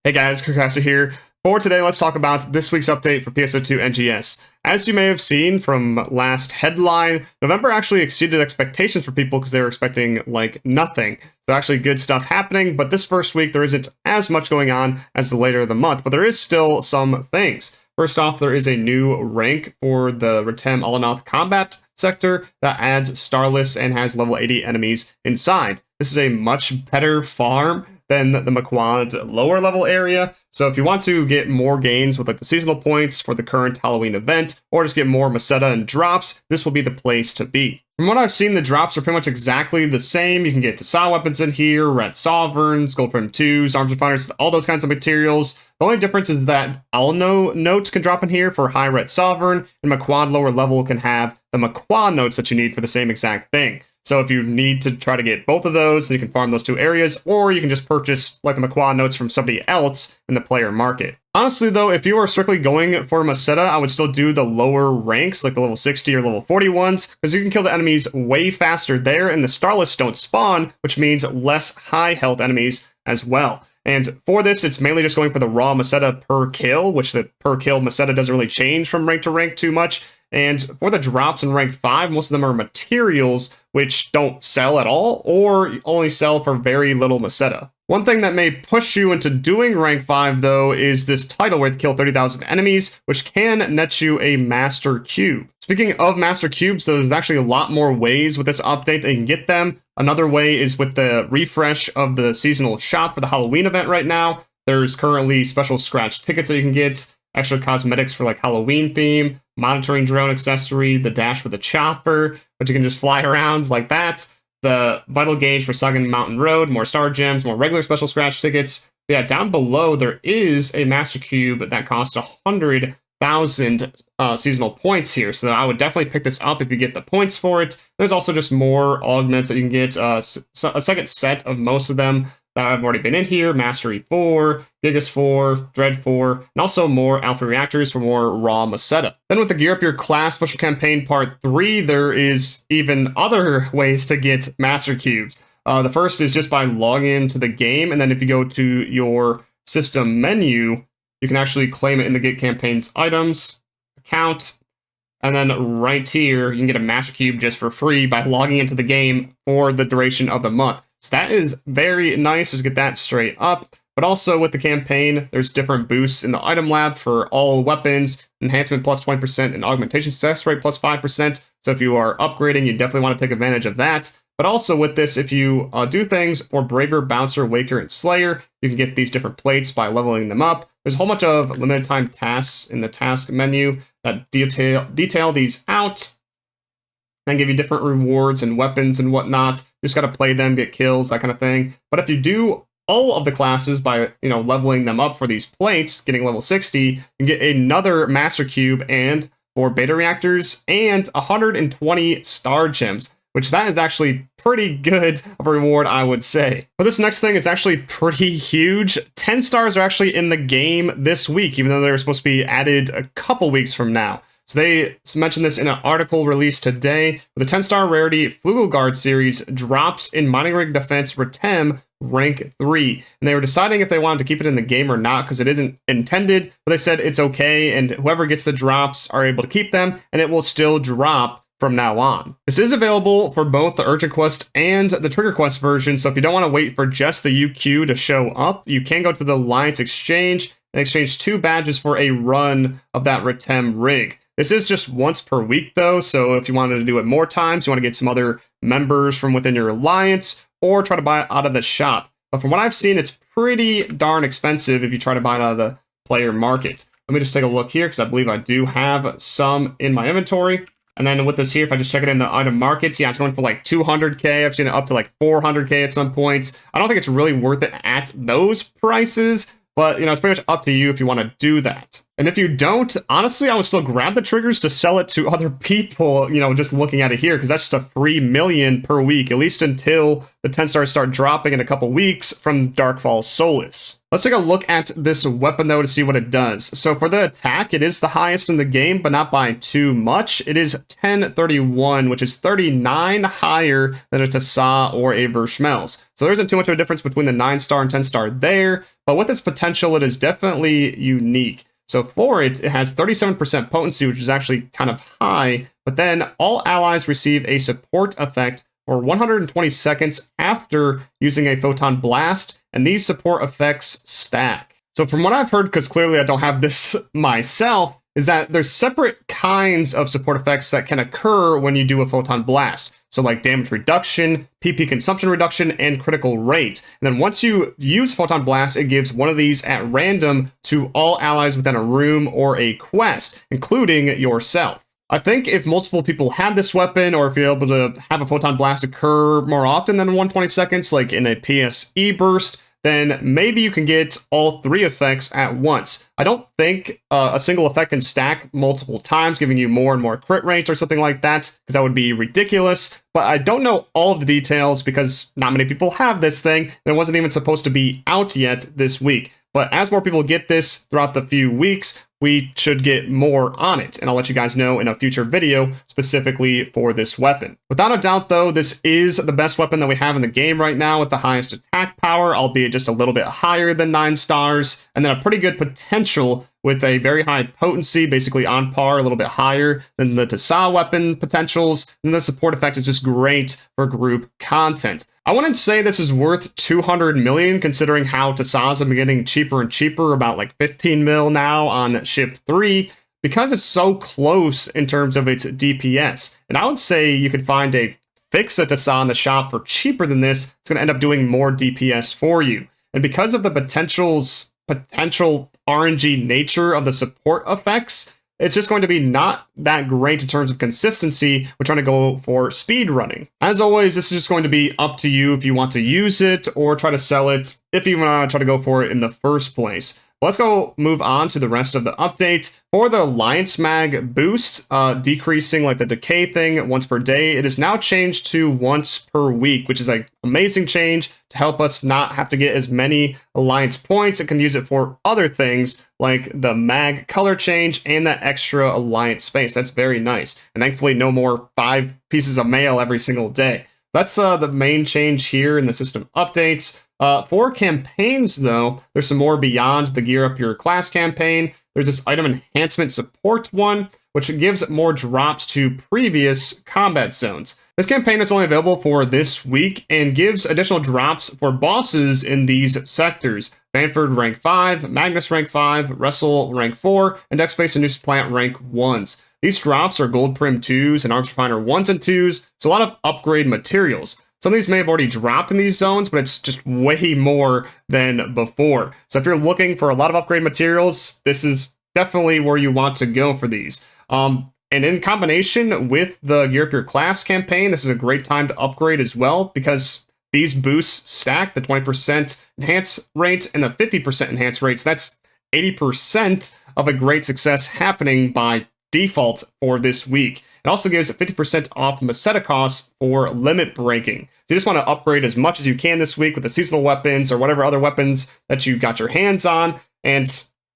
Hey guys, Kirkasa here. For today, let's talk about this week's update for PSO2 NGS. As you may have seen from last headline, November actually exceeded expectations for people because they were expecting like nothing. So actually good stuff happening, but this first week there isn't as much going on as the later of the month, but there is still some things. First off, there is a new rank for the Retem Alnothe combat sector that adds Starless and has level 80 enemies inside. This is a much better farm than the Maquad lower level area. So if you want to get more gains with like the seasonal points for the current Halloween event, or just get more Meseta and drops, this will be the place to be. From what I've seen, the drops are pretty much exactly the same. You can get Decay weapons in here, Red Sovereigns, Gold Prim 2s, Arms Refiners, all those kinds of materials. The only difference is that Alno can drop in here for high Red Sovereign, and Maquad lower level can have the Maquad notes that you need for the same exact thing. So if you need to try to get both of those, then you can farm those two areas, or you can just purchase like the Maquad notes from somebody else in the player market. Honestly though, if you are strictly going for Meseta, I would still do the lower ranks, like the level 60 or level 40 ones, because you can kill the enemies way faster there, and the Starless don't spawn, which means less high health enemies as well. And for this, it's mainly just going for the raw Meseta per kill, which the per kill Meseta doesn't really change from rank to rank too much. And for the drops in rank 5, most of them are materials which don't sell at all, or only sell for very little Meseta. One thing that may push you into doing rank 5 though is this title where you kill 30,000 enemies, which can net you a Master Cube. Speaking of Master Cubes, there's actually a lot more ways with this update that you can get them. Another way is with the refresh of the seasonal shop for the Halloween event right now. There's currently special scratch tickets that you can get, extra cosmetics for like Halloween theme, monitoring drone accessory, the dash with the chopper, which you can just fly around like that, the vital gauge for Sagan Mountain Road, more star gems, more regular special scratch tickets. Yeah, down below there is a Master Cube that costs 100,000 seasonal points here, so I would definitely pick this up if you get the points for it. There's also just more augments that you can get, a second set of most of them that have already been in here, Mastery 4, Gigas 4, Dread 4, and also more Alpha Reactors for more raw Meseta. Then with the Gear Up Your Class Special Campaign Part 3, there is even other ways to get Master Cubes. The first is just by logging into the game, and then if you go to your system menu, you can actually claim it in the Get Campaigns items, account, and then right here, you can get a Master Cube just for free by logging into the game for the duration of the month. So that is very nice, just get that straight up. But also with the campaign, there's different boosts in the item lab for all weapons, enhancement plus 20% and augmentation success rate plus 5%. So if you are upgrading, you definitely want to take advantage of that. But also with this, if you do things for Braver, Bouncer, Waker, and Slayer, you can get these different plates by leveling them up. There's a whole bunch of limited time tasks in the task menu that detail these out and give you different rewards and weapons and whatnot. You just got to play them, get kills, that kind of thing. But if you do all of the classes by, leveling them up for these plates, getting level 60, you can get another Master Cube and 4 Beta Reactors and 120 Star Gems, which that is actually pretty good of a reward, I would say. For this next thing, it's actually pretty huge. 10 stars are actually in the game this week, even though they're supposed to be added a couple weeks from now. So they mentioned this in an article released today. The 10-star rarity Flugelgard series drops in Mining Rig Defense Retem rank 3. And they were deciding if they wanted to keep it in the game or not because it isn't intended, but they said it's okay, and whoever gets the drops are able to keep them, and it will still drop from now on. This is available for both the Urgent Quest and the Trigger Quest version, so if you don't want to wait for just the UQ to show up, you can go to the Alliance Exchange and exchange 2 badges for a run of that Retem rig. This is just once per week though, so if you wanted to do it more times, you want to get some other members from within your alliance, or try to buy it out of the shop. But from what I've seen, it's pretty darn expensive if you try to buy it out of the player market. Let me just take a look here, because I believe I do have some in my inventory. And then with this here, if I just check it in the item markets, yeah, it's going for like 200k. I've seen it up to like 400k at some points. I don't think it's really worth it at those prices, but it's pretty much up to you if you want to do that. And if you don't, honestly, I would still grab the triggers to sell it to other people, you know, just looking at it here, because that's just a free million per week, at least until the 10 stars start dropping in a couple weeks from Darkfall Solus. Let's take a look at this weapon, though, to see what it does. So for the attack, it is the highest in the game, but not by too much. It is 1031, which is 39 higher than a Tassa or a Verschmelz. So there isn't too much of a difference between the 9-star and 10-star there, but with its potential, it is definitely unique. So for it, it has 37% potency, which is actually kind of high, but then all allies receive a support effect for 120 seconds after using a Photon Blast, and these support effects stack. So from what I've heard, because clearly I don't have this myself, is that there's separate kinds of support effects that can occur when you do a Photon Blast. So like damage reduction, PP consumption reduction, and critical rate. And then once you use Photon Blast, it gives one of these at random to all allies within a room or a quest, including yourself. I think if multiple people have this weapon, or if you're able to have a Photon Blast occur more often than 120 seconds, like in a PSE burst, then maybe you can get all three effects at once. I don't think a single effect can stack multiple times, giving you more and more crit rate or something like that, because that would be ridiculous. But I don't know all of the details because not many people have this thing, and it wasn't even supposed to be out yet this week. But as more people get this throughout the few weeks, we should get more on it, and I'll let you guys know in a future video specifically for this weapon. Without a doubt, though, this is the best weapon that we have in the game right now with the highest attack power, albeit just a little bit higher than 9 stars, and then a pretty good potential with a very high potency, basically on par, a little bit higher than the Tassa weapon potentials, and the support effect is just great for group content. I wouldn't say this is worth 200 million, considering how Tassas have been getting cheaper and cheaper, about like 15 mil now on Ship 3, because it's so close in terms of its DPS. And I would say you could find a fix a Tassa in the shop for cheaper than this. It's going to end up doing more DPS for you. And because of the potential RNG nature of the support effects, it's just going to be not that great in terms of consistency. We're trying to go for speed running. As always, this is just going to be up to you if you want to use it or try to sell it if you want to try to go for it in the first place. Let's go move on to the rest of the update. For the Alliance Mag boost, decreasing like the Decay thing once per day, it is now changed to once per week, which is an amazing change to help us not have to get as many Alliance points. It can use it for other things like the Mag color change and that extra Alliance space. That's very nice. And thankfully, no more 5 pieces of mail every single day. That's the main change here in the system updates. For campaigns, though, there's some more beyond the Gear Up Your Class campaign. There's this item enhancement support one, which gives more drops to previous combat zones. This campaign is only available for this week and gives additional drops for bosses in these sectors. Banford rank 5, Magnus rank 5, Wrestle rank 4, and Dexbase and Nuisance Plant rank 1s. These drops are Gold Prim 2s and Arms Refiner 1s and 2s, so a lot of upgrade materials. Some of these may have already dropped in these zones, but it's just way more than before. So if you're looking for a lot of upgrade materials, this is definitely where you want to go for these. And in combination with the Gear Up Your Class campaign, this is a great time to upgrade as well, because these boosts stack the 20% enhance rate and the 50% enhance rates. That's 80% of a great success happening by default for this week. It also gives 50% off Meseta costs for limit breaking. So you just want to upgrade as much as you can this week with the seasonal weapons or whatever other weapons that you got your hands on, and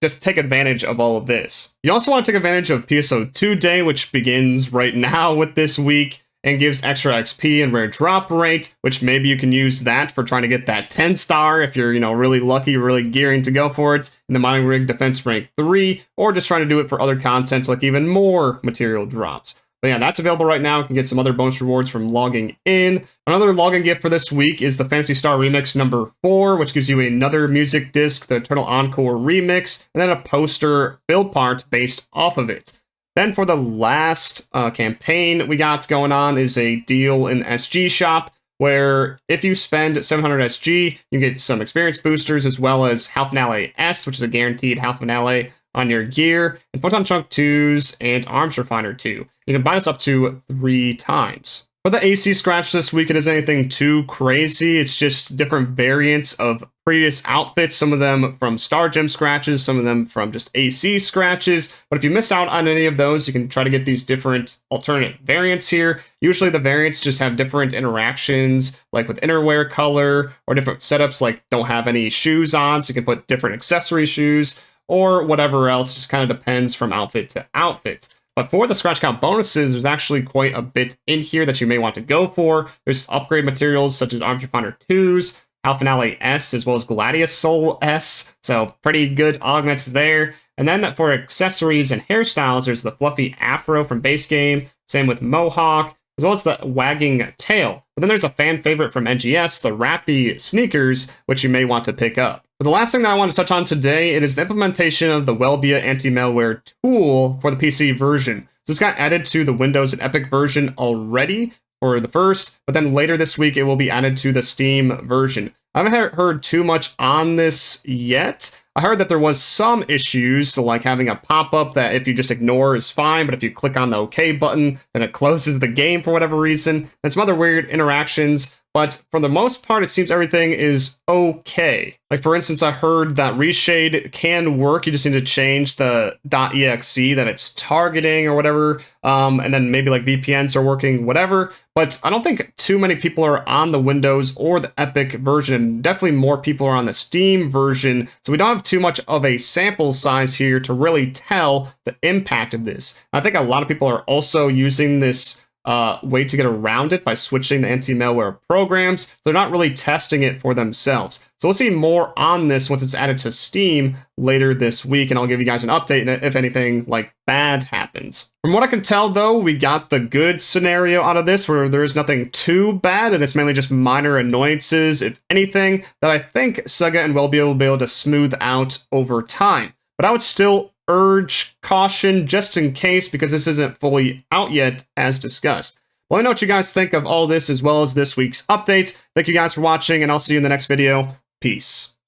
just take advantage of all of this. You also want to take advantage of PSO2 Day, which begins right now with this week, and gives extra XP and rare drop rate, which maybe you can use that for trying to get that 10 star if you're, really lucky, really gearing to go for it in the Mining Rig Defense rank 3, or just trying to do it for other content like even more material drops. But yeah, that's available right now. You can get some other bonus rewards from logging in. Another login gift for this week is the Phantasy Star Remix number 4, which gives you another music disc, the Eternal Encore Remix, and then a poster build part based off of it. Then for the last campaign we got going on is a deal in the SG shop, where if you spend 700 SG, you get some experience boosters as well as Half Finale S, which is a guaranteed Half Finale on your gear, and Photon Chunk 2s and Arms Refiner 2. You can buy this up to 3 times. For the AC scratch this week, it isn't anything too crazy. It's just different variants of previous outfits, some of them from Star Gem scratches, some of them from just AC scratches. But if you missed out on any of those, you can try to get these different alternate variants here. Usually the variants just have different interactions, like with innerwear color, or different setups like don't have any shoes on, so you can put different accessory shoes, or whatever else. It just kind of depends from outfit to outfit. But for the scratch count bonuses, there's actually quite a bit in here that you may want to go for. There's upgrade materials such as Armchair Finder 2s, Alphanale S, as well as Gladius Soul S. So pretty good augments there. And then for accessories and hairstyles, there's the fluffy afro from base game. Same with Mohawk, as well as the wagging tail. But then there's a fan favorite from NGS, the Rappy sneakers, which you may want to pick up. But the last thing that I want to touch on today, it is the implementation of the Wellbia anti-malware tool for the PC version. So this got added to the Windows and Epic version already for the first, but then later this week it will be added to the Steam version. I haven't heard too much on this yet. I heard that there was some issues, so like having a pop-up that if you just ignore is fine, but if you click on the OK button, then it closes the game for whatever reason, and some other weird interactions. But for the most part, it seems everything is okay. Like, for instance, I heard that reshade can work. You just need to change the .exe that it's targeting or whatever. And then maybe like VPNs are working, whatever. But I don't think too many people are on the Windows or the Epic version. Definitely more people are on the Steam version. So we don't have too much of a sample size here to really tell the impact of this. I think a lot of people are also using this way to get around it by switching the anti-malware programs. So they're not really testing it for themselves. So we'll see more on this once it's added to Steam later this week, and I'll give you guys an update if anything like bad happens. From what I can tell though, we got the good scenario out of this where there is nothing too bad and it's mainly just minor annoyances, if anything, that I think Sega and Wellbia will be able to smooth out over time. But I would still urge caution just in case, because this isn't fully out yet as discussed. Well, let me know what you guys think of all this as well as this week's update. Thank you guys for watching, and I'll see you in the next video. Peace.